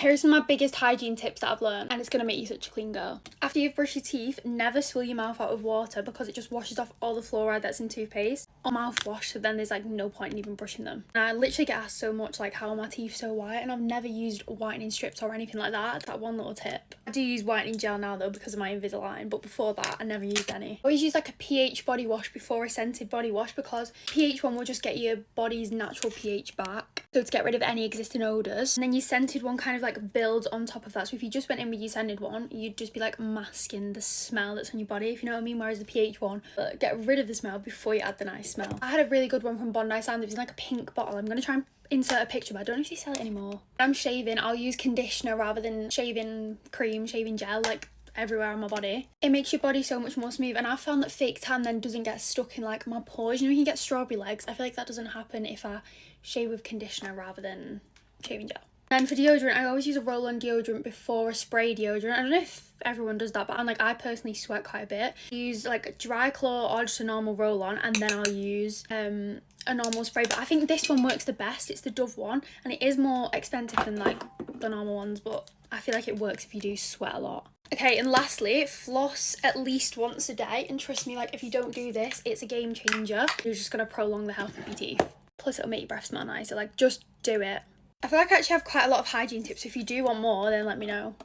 Here's some of my biggest hygiene tips that I've learned, and it's going to make you such a clean girl. After you've brushed your teeth, never swill your mouth out with water because it just washes off all the fluoride that's in toothpaste or mouthwash, so then there's like no point in even brushing them. And I literally get asked so much like, how are my teeth so white? And I've never used whitening strips or anything like that. That one little tip. I do use whitening gel now though because of my Invisalign, but before that I never used any. I always use like a pH body wash before a scented body wash because pH one will just get your body's natural pH back, so to get rid of any existing odours. And then your scented one kind of like builds on top of that, so if you just went in with your scented one, you'd just be like masking the smell that's on your body, if you know what I mean. Whereas the pH one, get rid of the smell before you add the nice smell. I had a really good one from Bondi Sands. It was in like a pink bottle. I'm gonna try and insert a picture, but I don't know if they sell it anymore. When I'm shaving, I'll use conditioner rather than shaving cream, shaving gel, like everywhere on my body. It makes your body so much more smooth, and I found that fake tan then doesn't get stuck in like my pores. You know, you can get strawberry legs. I feel like that doesn't happen if I shave with conditioner rather than shaving gel. Then for deodorant, I always use a roll-on deodorant before a spray deodorant. I don't know if everyone does that, but I personally sweat quite a bit. I use like a dry claw or just a normal roll-on, and then I'll use a normal spray. But I think this one works the best. It's the Dove one, and it is more expensive than like the normal ones, but I feel like it works if you do sweat a lot. Okay, and lastly, floss at least once a day, and trust me, like if you don't do this, it's a game changer. You're just gonna prolong the health of your teeth. Plus it'll make your breath smell nicer. Like, just do it. I feel like I actually have quite a lot of hygiene tips. If you do want more, then let me know.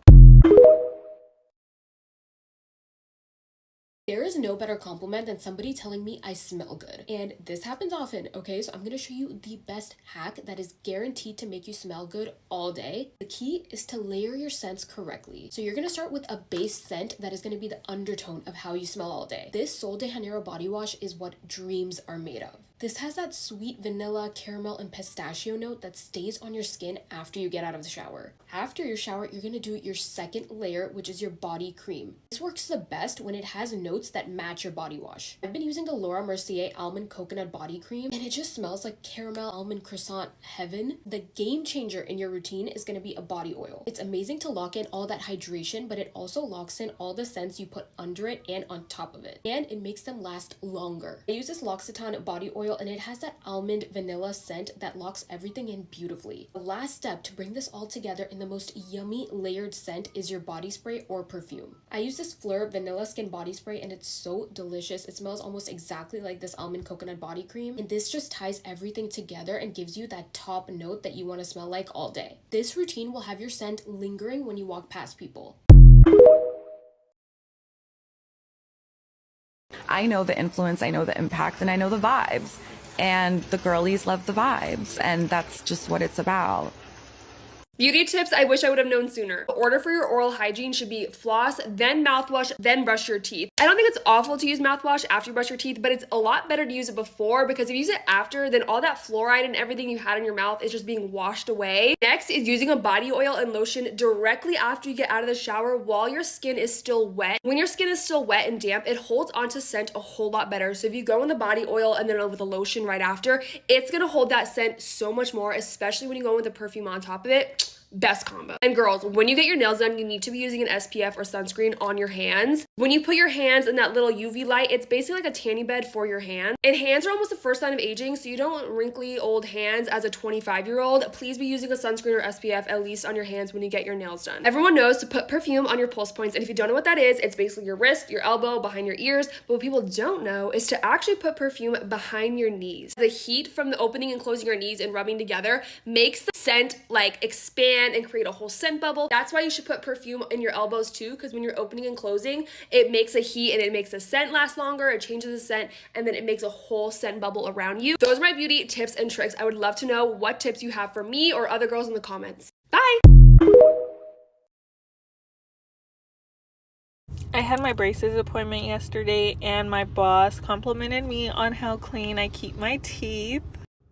There is no better compliment than somebody telling me I smell good. And this happens often, okay? So I'm gonna show you the best hack that is guaranteed to make you smell good all day. The key is to layer your scents correctly. So you're gonna start with a base scent that is gonna be the undertone of how you smell all day. This Sol de Janeiro body wash is what dreams are made of. This has that sweet vanilla, caramel, and pistachio note that stays on your skin after you get out of the shower. After your shower, you're gonna do your second layer, which is your body cream. This works the best when it has notes that match your body wash. I've been using the Laura Mercier Almond Coconut Body Cream, and it just smells like caramel almond croissant heaven. The game changer in your routine is gonna be a body oil. It's amazing to lock in all that hydration, but it also locks in all the scents you put under it and on top of it. And it makes them last longer. I use this L'Occitane body oil, and it has that almond vanilla scent that locks everything in beautifully. The last step to bring this all together in the most yummy layered scent is your body spray or perfume. I use this Fleur Vanilla Skin Body Spray, and it's so delicious. It smells almost exactly like this almond coconut body cream, and this just ties everything together and gives you that top note that you want to smell like all day. This routine will have your scent lingering when you walk past people. I know the influence, I know the impact, and I know the vibes. And the girlies love the vibes, and that's just what it's about. Beauty tips I wish I would have known sooner. The order for your oral hygiene should be floss, then mouthwash, then brush your teeth. I don't think it's awful to use mouthwash after you brush your teeth, but it's a lot better to use it before, because if you use it after, then all that fluoride and everything you had in your mouth is just being washed away. Next is using a body oil and lotion directly after you get out of the shower while your skin is still wet. When your skin is still wet and damp, it holds onto scent a whole lot better. So if you go in the body oil and then with a lotion right after, it's gonna hold that scent so much more, especially when you go with the perfume on top of it. Best combo. And girls, when you get your nails done, you need to be using an SPF or sunscreen on your hands. When you put your hands in that little UV light, it's basically like a tanning bed for your hands. And hands are almost the first sign of aging, so you don't want wrinkly old hands as a 25-year-old. Please be using a sunscreen or SPF at least on your hands when you get your nails done. Everyone knows to put perfume on your pulse points, and if you don't know what that is, it's basically your wrist, your elbow, behind your ears. But what people don't know is to actually put perfume behind your knees. The heat from the opening and closing your knees and rubbing together makes the scent like expand and create a whole scent bubble. That's why you should put perfume in your elbows too, because when you're opening and closing, it makes a heat and it makes the scent last longer, it changes the scent, and then it makes a whole scent bubble around you. Those are my beauty tips and tricks. I would love to know what tips you have for me or other girls in the comments. Bye! I had my braces appointment yesterday, and my boss complimented me on how clean I keep my teeth.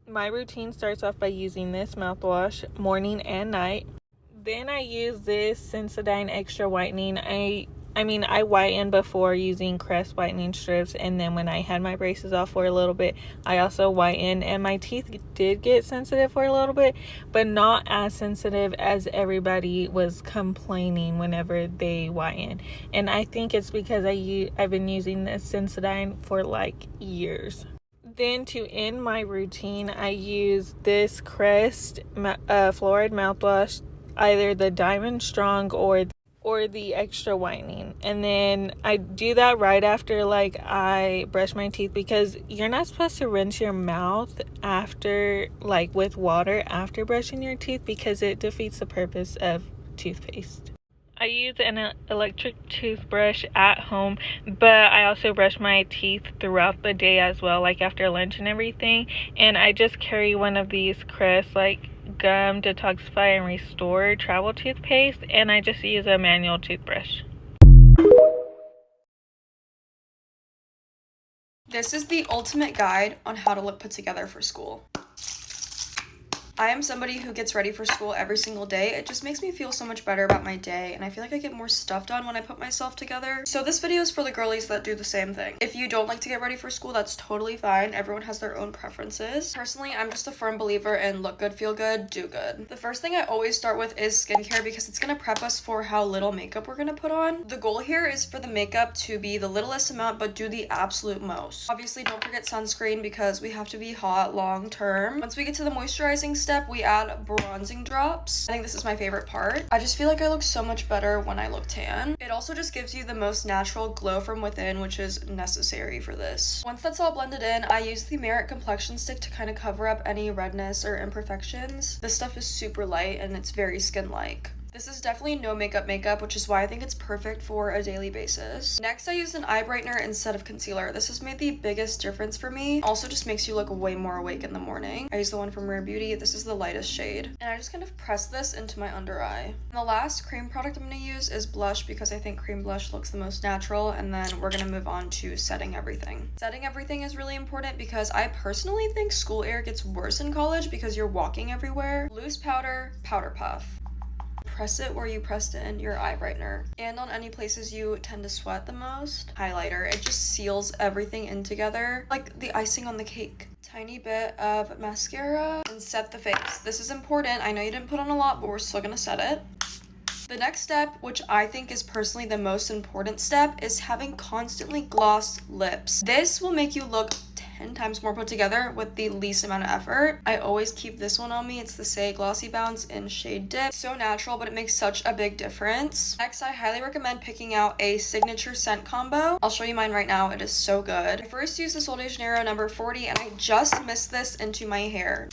My routine starts off by using this mouthwash morning and night. Then I use this Sensodyne Extra Whitening. I whiten before using Crest whitening strips, and then when I had my braces off for a little bit, I also whitened, and my teeth did get sensitive for a little bit, but not as sensitive as everybody was complaining whenever they whiten. And I think it's because I've been using this Sensodyne for like years. Then to end my routine, I use this Crest fluoride mouthwash. either the Diamond Strong or the extra whitening. And then I do that right after like I brush my teeth, because you're not supposed to rinse your mouth after, like, with water after brushing your teeth, because it defeats the purpose of toothpaste. I use an electric toothbrush at home, but I also brush my teeth throughout the day as well, like after lunch and everything. And I just carry one of these Crest like Gum Detoxify and Restore travel toothpaste, and I just use a manual toothbrush. This is the ultimate guide on how to look put together for school. I am somebody who gets ready for school every single day. It just makes me feel so much better about my day, and I feel like I get more stuff done when I put myself together. So this video is for the girlies that do the same thing. If you don't like to get ready for school, that's totally fine. Everyone has their own preferences. Personally, I'm just a firm believer in look good, feel good, do good. The first thing I always start with is skincare, because it's gonna prep us for how little makeup we're gonna put on. The goal here is for the makeup to be the littlest amount, but do the absolute most. Obviously, don't forget sunscreen, because we have to be hot long term. Once we get to the moisturizing step, we add bronzing drops. I think this is my favorite part. I just feel like I look so much better when I look tan. It also just gives you the most natural glow from within, which is necessary for this. Once that's all blended in, I use the Merit complexion stick to kind of cover up any redness or imperfections. This stuff is super light and it's very skin-like. This is definitely no makeup, which is why I think it's perfect for a daily basis. Next, I used an eye brightener instead of concealer. This has made the biggest difference for me. Also just makes you look way more awake in the morning. I use the one from Rare Beauty. This is the lightest shade. And I just kind of press this into my under eye. And the last cream product I'm going to use is blush, because I think cream blush looks the most natural. And then we're going to move on to setting everything. Setting everything is really important, because I personally think school air gets worse in college because you're walking everywhere. Loose powder, powder puff. Press it where you pressed in your eye brightener, and on any places you tend to sweat the most. Highlighter, it just seals everything in together, like the icing on the cake. Tiny bit of mascara, and set the face. This is important. I know you didn't put on a lot, but we're still gonna set it. The next step, which I think is personally the most important step, is having constantly glossed lips. This will make you look 10 times more put together with the least amount of effort. I always keep this one on me. It's the Say Glossy Bounce in shade Dip. So natural, but it makes such a big difference. Next, I highly recommend picking out a signature scent combo. I'll show you mine right now. It is so good. I first used the Sol de Janeiro number 40, and I just missed this into my hair.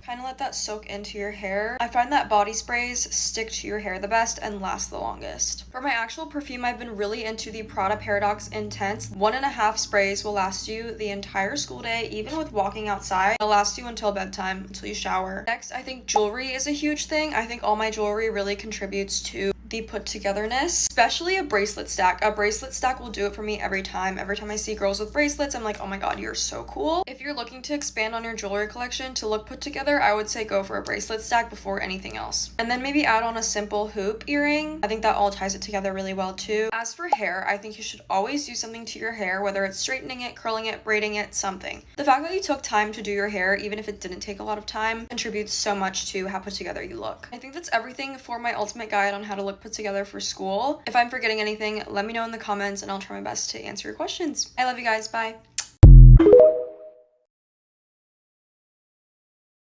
Kind of let that soak into your hair. I find that body sprays stick to your hair the best and last the longest. For my actual perfume, I've been really into the Prada Paradox Intense. 1.5 sprays will last you the entire school day, even with walking outside. It'll last you until bedtime, until you shower. Next, I think jewelry is a huge thing. I think all my jewelry really contributes to the put togetherness, especially a bracelet stack. A bracelet stack will do it for me every time. Every time I see girls with bracelets, I'm like, oh my god, you're so cool. If you're looking to expand on your jewelry collection to look put together, I would say go for a bracelet stack before anything else. And then maybe add on a simple hoop earring. I think that all ties it together really well too. As for hair, I think you should always do something to your hair, whether it's straightening it, curling it, braiding it, something. The fact that you took time to do your hair, even if it didn't take a lot of time, contributes so much to how put together you look. I think that's everything for my ultimate guide on how to look put together for school. If I'm forgetting anything, let me know in the comments and I'll try my best to answer your questions. I love you guys. Bye.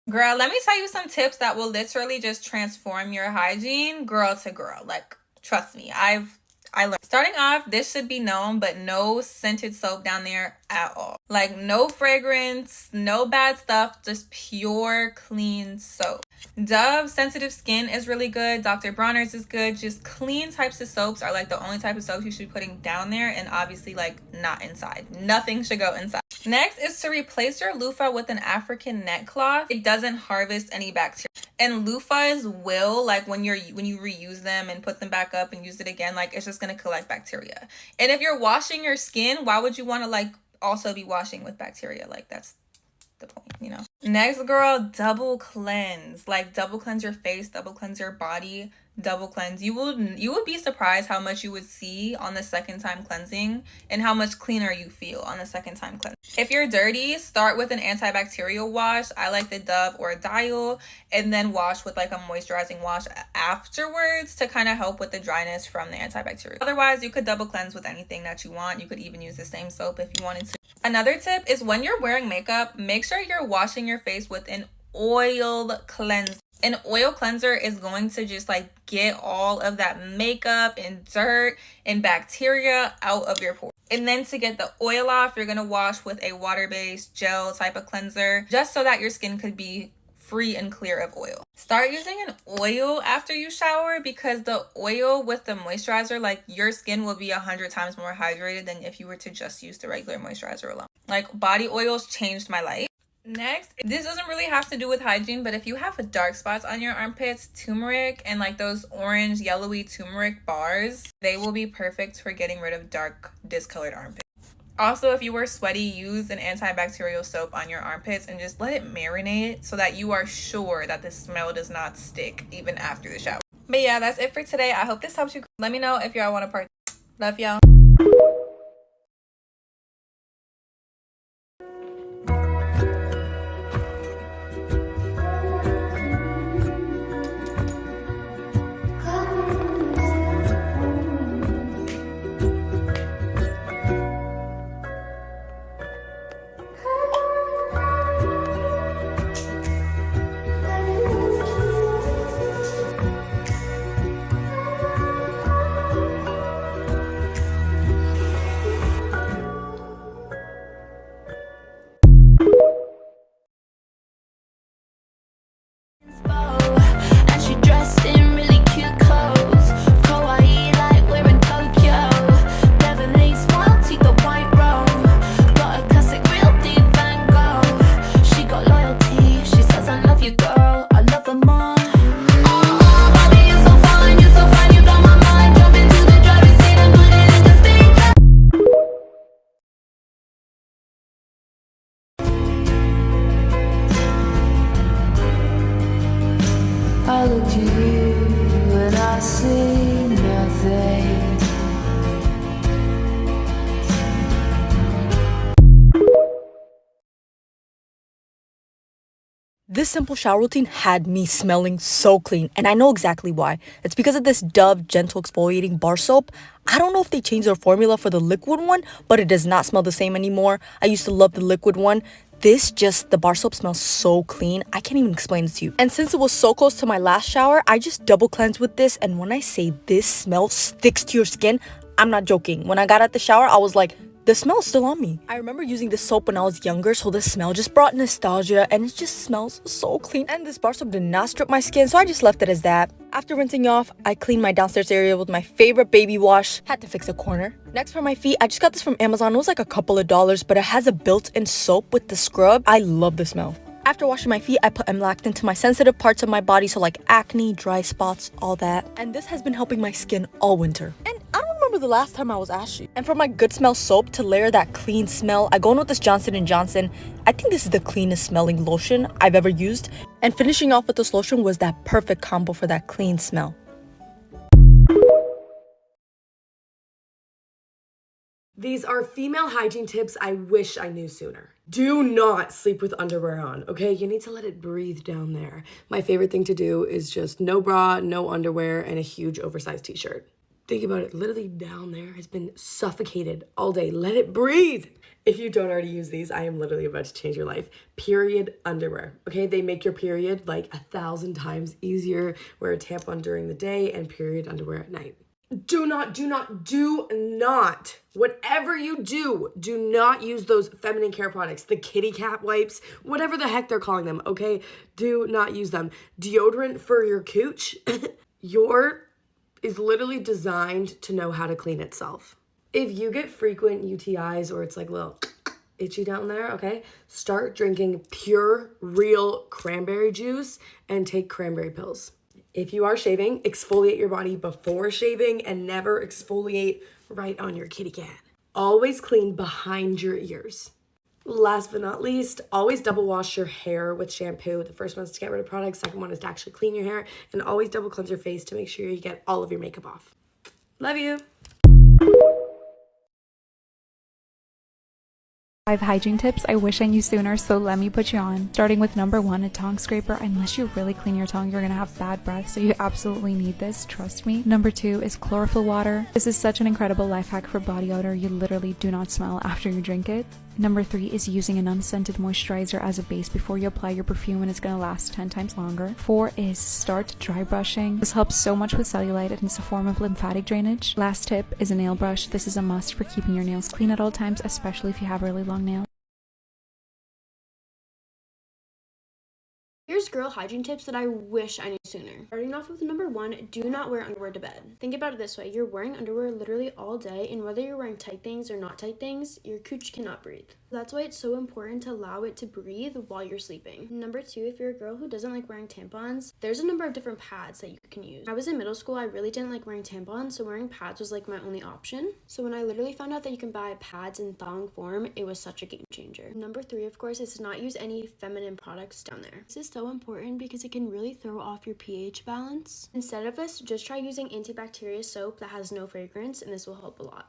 Girl, let me tell you some tips that will literally just transform your hygiene girl to girl. Like, trust me, I learned. Starting off, this should be known, but no scented soap down there at all. Like, no fragrance, no bad stuff, just pure clean soap. Dove Sensitive Skin is really good. Dr. Bronner's is good. Just clean types of soaps are like the only type of soaps you should be putting down there, and obviously like not inside. Nothing should go inside. Next is to replace your loofah with an African neck cloth. It doesn't harvest any bacteria. And loofahs will, like when you reuse them and put them back up and use it again, like it's just gonna collect bacteria. And if you're washing your skin, why would you want to like also be washing with bacteria? Like that's the point, you know. Next, girl, double cleanse. Like double cleanse your face, double cleanse your body, double cleanse. You would be surprised how much you would see on the second time cleansing and how much cleaner you feel on the second time cleanse. If you're dirty, start with an antibacterial wash. I like the Dove or Dial, and then wash with like a moisturizing wash afterwards to kind of help with the dryness from the antibacterial. Otherwise, you could double cleanse with anything that you want. You could even use the same soap if you wanted to. Another tip is when you're wearing makeup, make sure you're washing your face with an oil cleanse. An oil cleanser is going to just like get all of that makeup and dirt and bacteria out of your pores. And then to get the oil off, you're going to wash with a water-based gel type of cleanser, just so that your skin could be free and clear of oil. Start using an oil after you shower, because the oil with the moisturizer, like your skin will be 100 times more hydrated than if you were to just use the regular moisturizer alone. Like, body oils changed my life. Next, this doesn't really have to do with hygiene, but if you have dark spots on your armpits, turmeric and like those orange yellowy turmeric bars, they will be perfect for getting rid of dark discolored armpits. Also, if you were sweaty, use an antibacterial soap on your armpits and just let it marinate so that you are sure that the smell does not stick even after the shower. But yeah, that's it for today. I hope this helps you. Let me know if y'all want to part. Love y'all. I look to you and I see nothing. This simple shower routine had me smelling so clean, and I know exactly why. It's because of this Dove Gentle Exfoliating Bar Soap. I don't know if they changed their formula for the liquid one, but it does not smell the same anymore. I used to love the liquid one. The bar soap smells so clean, I can't even explain it to you. And since it was so close to my last shower, I just double cleansed with this, and when I say this smell sticks to your skin, I'm not joking. When I got out the shower, I was like, the smell is still on me. I remember using this soap when I was younger, so the smell just brought nostalgia, and it just smells so clean. And this bar soap did not strip my skin, so I just left it as that. After rinsing off, I cleaned my downstairs area with my favorite baby wash. Had to fix a corner. Next, for my feet, I just got this from Amazon. It was like a couple of dollars, but it has a built-in soap with the scrub. I love the smell. After washing my feet, I put Emlactin to my sensitive parts of my body, so like acne, dry spots, all that. And this has been helping my skin all winter. And I don't remember the last time I was ashy. And for my good smell soap to layer that clean smell, I go in with this Johnson & Johnson. I think this is the cleanest smelling lotion I've ever used. And finishing off with this lotion was that perfect combo for that clean smell. These are female hygiene tips I wish I knew sooner. Do not sleep with underwear on, okay? You need to let it breathe down there. My favorite thing to do is just no bra, no underwear, and a huge oversized t-shirt. Think about it, literally down there has been suffocated all day. Let it breathe. If you don't already use these, I am literally about to change your life. Period underwear, okay? They make your period like 1,000 times easier. Wear a tampon during the day and period underwear at night. Do not, whatever you do not use those feminine care products, the kitty cat wipes, whatever the heck they're calling them, okay? Do not use them. Deodorant for your cooch, is literally designed to know how to clean itself. If you get frequent UTIs or it's like a little itchy down there, okay, start drinking pure, real cranberry juice and take cranberry pills. If you are shaving, exfoliate your body before shaving and never exfoliate right on your kitty cat. Always clean behind your ears. Last but not least, always double wash your hair with shampoo. The first one is to get rid of products. Second one is to actually clean your hair. And always double cleanse your face to make sure you get all of your makeup off. Love you. 5 hygiene tips I wish I knew sooner, so let me put you on. Starting with number 1, a tongue scraper. Unless you really clean your tongue, you're gonna have bad breath, so you absolutely need this, trust me. Number 2 is chlorophyll water. This is such an incredible life hack for body odor. You literally do not smell after you drink it. Number 3 is using an unscented moisturizer as a base before you apply your perfume, and it's gonna last 10 times longer. 4 is start dry brushing. This helps so much with cellulite and it's a form of lymphatic drainage. Last tip is a nail brush. This is a must for keeping your nails clean at all times, especially if you have really long nails. Here's girl hygiene tips that I wish I knew sooner. Starting off with number 1, do not wear underwear to bed. Think about it this way, you're wearing underwear literally all day, and whether you're wearing tight things or not tight things, your cooch cannot breathe. That's why it's so important to allow it to breathe while you're sleeping. Number 2, if you're a girl who doesn't like wearing tampons, there's a number of different pads that you can use. When I was in middle school, I really didn't like wearing tampons, so wearing pads was like my only option. So when I literally found out that you can buy pads in thong form, it was such a game changer. Number 3, of course, is to not use any feminine products down there. This is so important because it can really throw off your pH balance. Instead of this, just try using antibacterial soap that has no fragrance, and this will help a lot.